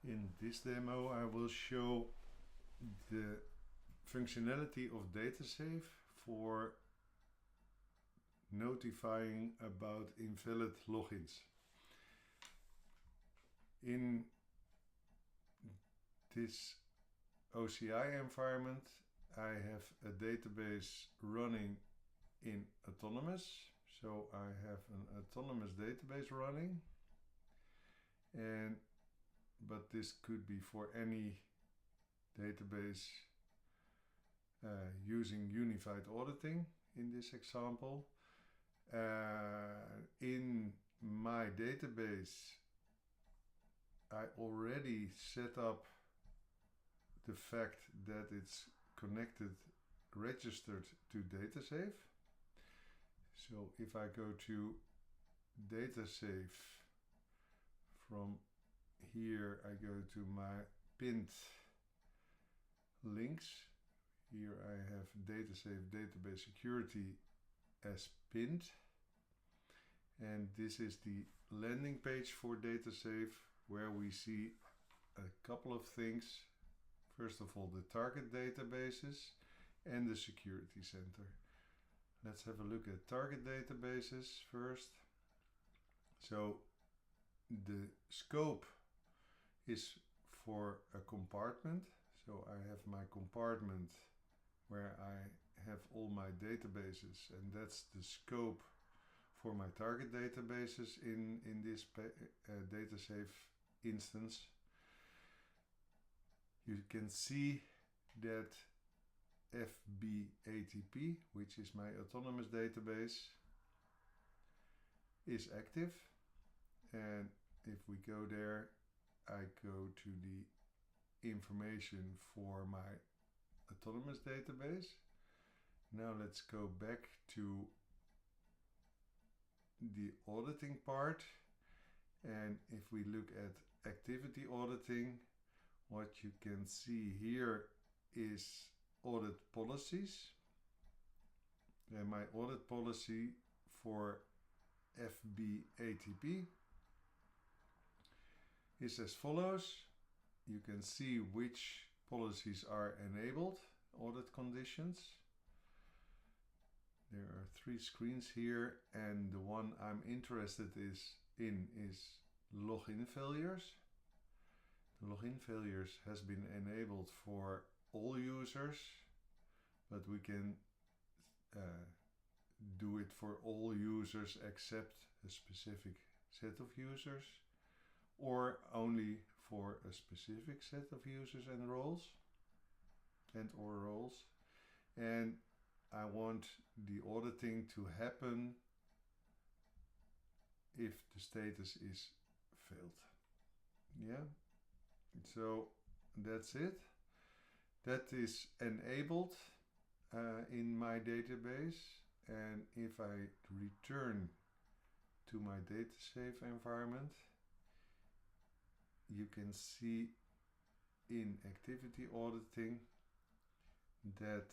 In this demo I will show the functionality of DataSafe for notifying about invalid logins. In this OCI environment I have a database running in Autonomous. So I have an Autonomous database running, but this could be for any database using unified auditing in this example. In my database I already set up the fact that it's registered to DataSafe. So if I go to DataSafe, from here I go to my pinned links. Here I have DataSafe database security as pinned, and this is the landing page for DataSafe, where we see a couple of things. First of all, the target databases and the security center. Let's have a look at target databases first. So the scope is for a compartment. So I have my compartment where I have all my databases, and that's the scope for my target databases in this DataSafe instance. You can see that FBATP, which is my autonomous database, is active, and if we go there, I go to the information for my autonomous database. Now let's go back to the auditing part, and if we look at activity auditing, what you can see here is audit policies, and my audit policy for FBATP is as follows. You can see which policies are enabled, audit conditions. There are 3 screens here, and the one I'm interested in is login failures. The login failures has been enabled for all users, but we can do it for all users except a specific set of users, or only for a specific set of users and roles or roles. And I want the auditing to happen if the status is failed. Yeah, so that's it. That is enabled in my database, and if I return to my DataSafe environment, you can see in activity auditing that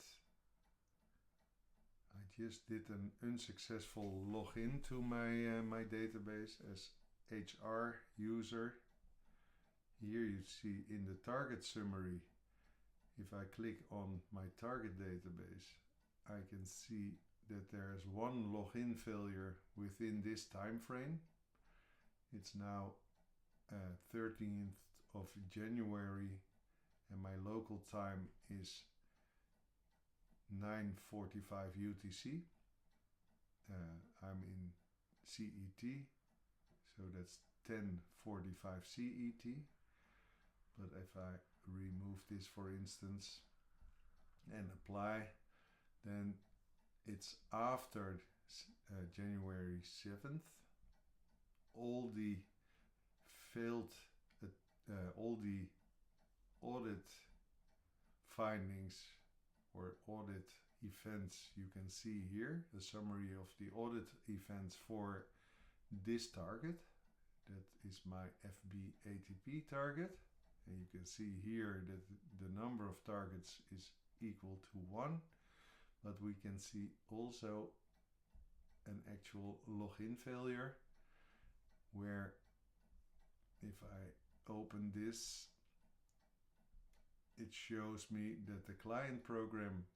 I just did an unsuccessful login to my database as HR user. Here you see in the target summary, if I click on my target database, I can see that there is one login failure within this time frame. It's now 13th of January, and my local time is 9:45 UTC. I'm in CET, so that's 10:45 CET. But if I remove this, for instance, and apply, then it's after January 7th. All the failed, all the audit findings or audit events you can see here, the summary of the audit events for this target. That is my FBATP target. And you can see here that the number of targets is equal to 1, but we can see also an actual login failure, where if I open this, it shows me that the client program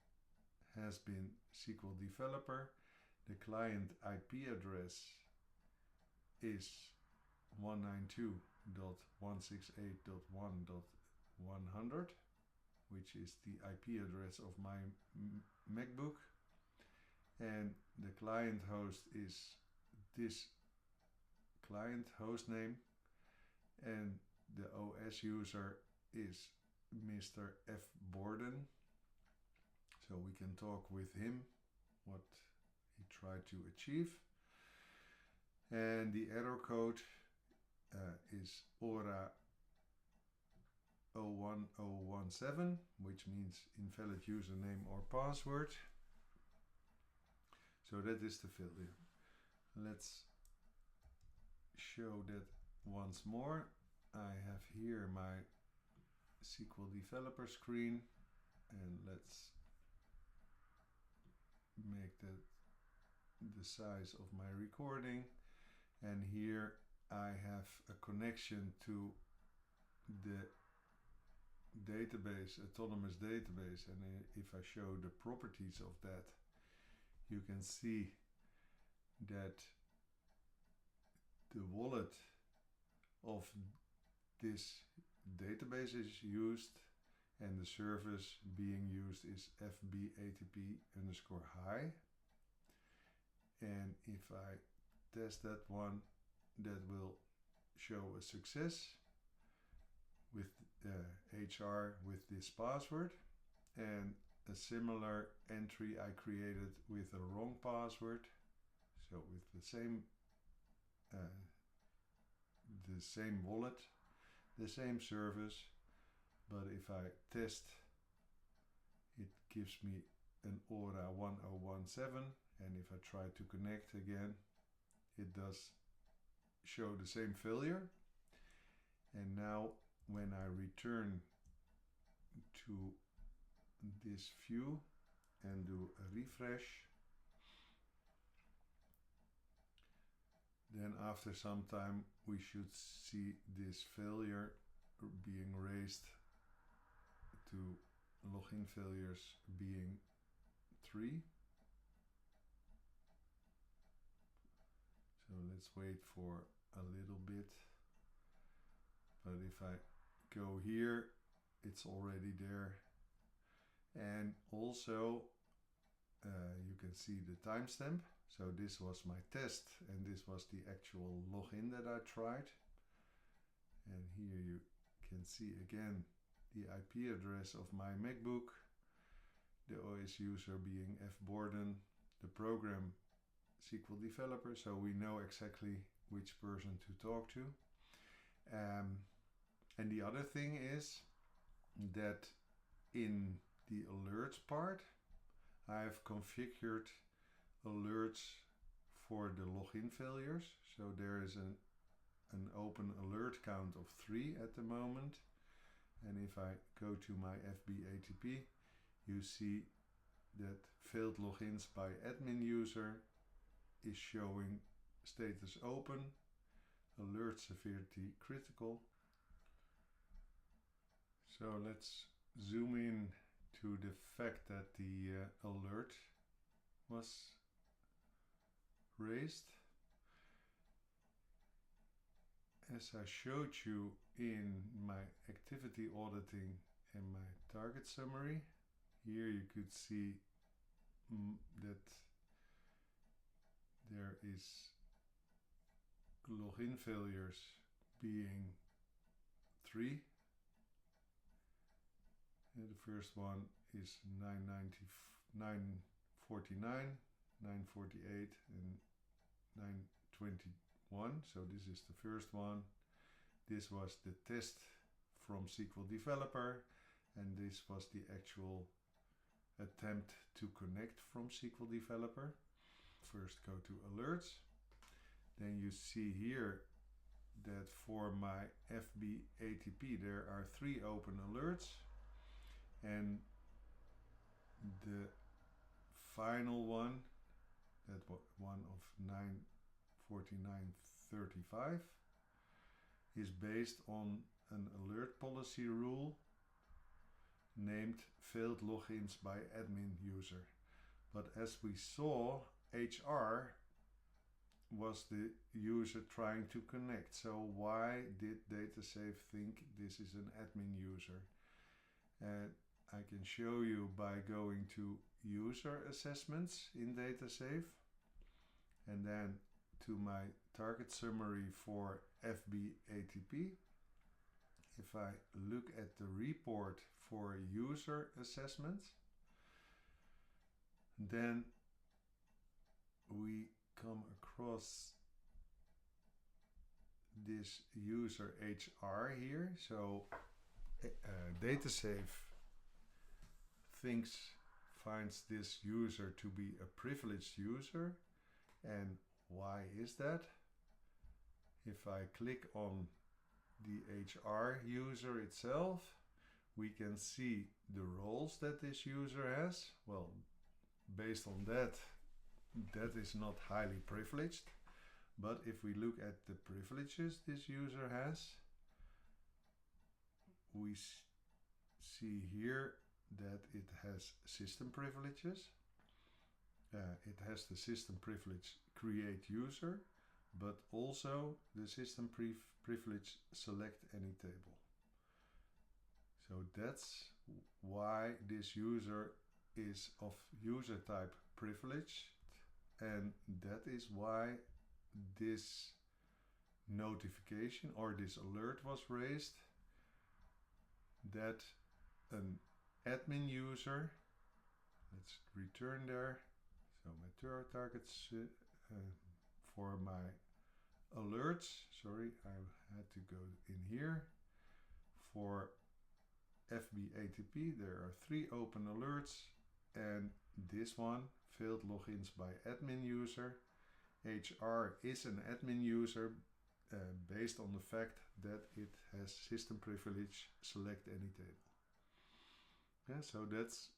has been SQL Developer. The client IP address is 192.168.1.100, which is the IP address of my MacBook. And the client host is this client host name, and the OS user is Mr. F. Borden. So we can talk with him what he tried to achieve. And the error code is ORA 01017, which means invalid username or password. So that is the failure. Let's show that once more. I have here my SQL Developer screen, and let's make that the size of my recording. And here I have a connection to the database, autonomous database, and if I show the properties of that, you can see that the wallet of this database is used, and the service being used is fbatp_hi. And if I test that one, that will show a success with HR with this password, and a similar entry I created with a wrong password, so with the same wallet, the same service, but if I test, it gives me an ORA 1017, and if I try to connect again, it does show the same failure. And now when I return to this view and do a refresh, then after some time we should see this failure being raised to login failures being 3. So let's wait for a little bit. But if I go here, it's already there. And also you can see the timestamp. So this was my test, and this was the actual login that I tried. And here you can see again the IP address of my MacBook, the OS user being F. Borden, the program SQL Developer, so we know exactly which person to talk to. And the other thing is that in the alerts part, I've configured alerts for the login failures. So there is an open alert count of 3 at the moment. And if I go to my FBATP, you see that failed logins by admin user is showing status open, alert severity critical. So let's zoom in to the fact that the alert was raised. As I showed you in my activity auditing and my target summary, here you could see that there is login failures being 3. And the first one is 949, 948 and 921. So this is the first one. This was the test from SQL Developer, and this was the actual attempt to connect from SQL Developer. First go to alerts. Then you see here that for my FBATP there are 3 open alerts, and the final one, that one of 949.35, is based on an alert policy rule named failed logins by admin user. But as we saw, HR was the user trying to connect. So why did DataSafe think this is an admin user? And I can show you by going to user assessments in DataSafe and then to my target summary for FBATP. If I look at the report for user assessments, then we come across this user HR here. So DataSafe finds this user to be a privileged user. And why is that? If I click on the HR user itself, we can see the roles that this user has. Well, based on that is not highly privileged. But if we look at the privileges this user has, we see here that it has system privileges. It has the system privilege create user, but also the system privilege select any table. So that's why this user is of user type privileged, and that is why this notification or this alert was raised that an admin user, let's return there, so my targets for my alerts, sorry, I had to go in here. For FBATP there are 3 open alerts, and this one, failed logins by admin user. HR is an admin user based on the fact that it has system privilege select any table. Yeah, so that's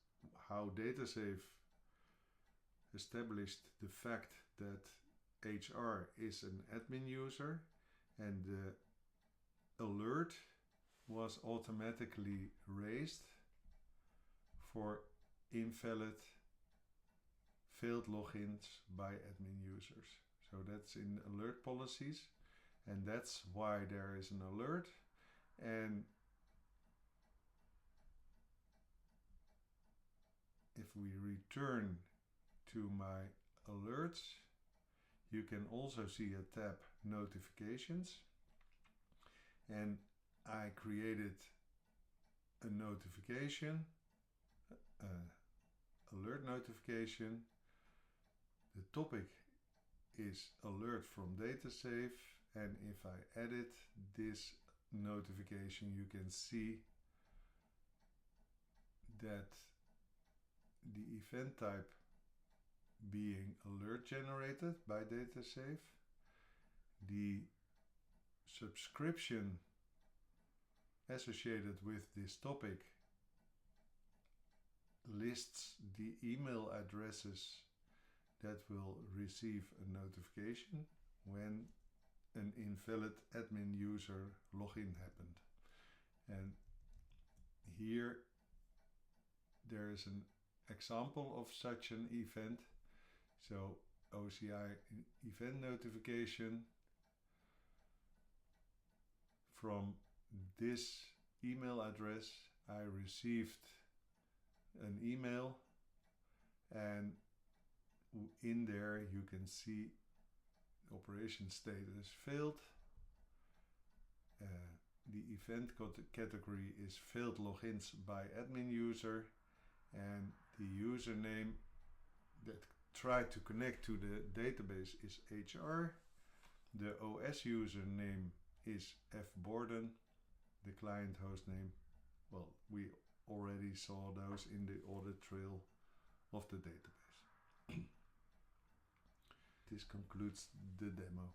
how DataSafe established the fact that HR is an admin user, and the alert was automatically raised for invalid failed logins by admin users. So that's in alert policies, and that's why there is an alert. And if we return to my alerts, you can also see a tab notifications, and I created a notification, alert notification. The topic is alert from DataSafe, and if I edit this notification, you can see that the event type being alert generated by DataSafe, the subscription associated with this topic lists the email addresses that will receive a notification when an invalid admin user login happened. And here there is an example of such an event. So OCI event notification from this email address. I received an email, and in there you can see operation status failed. The event category is failed logins by admin user, and the username that tried to connect to the database is HR. The OS username is fborden. The client host name, well, we already saw those in the audit trail of the database. This concludes the demo.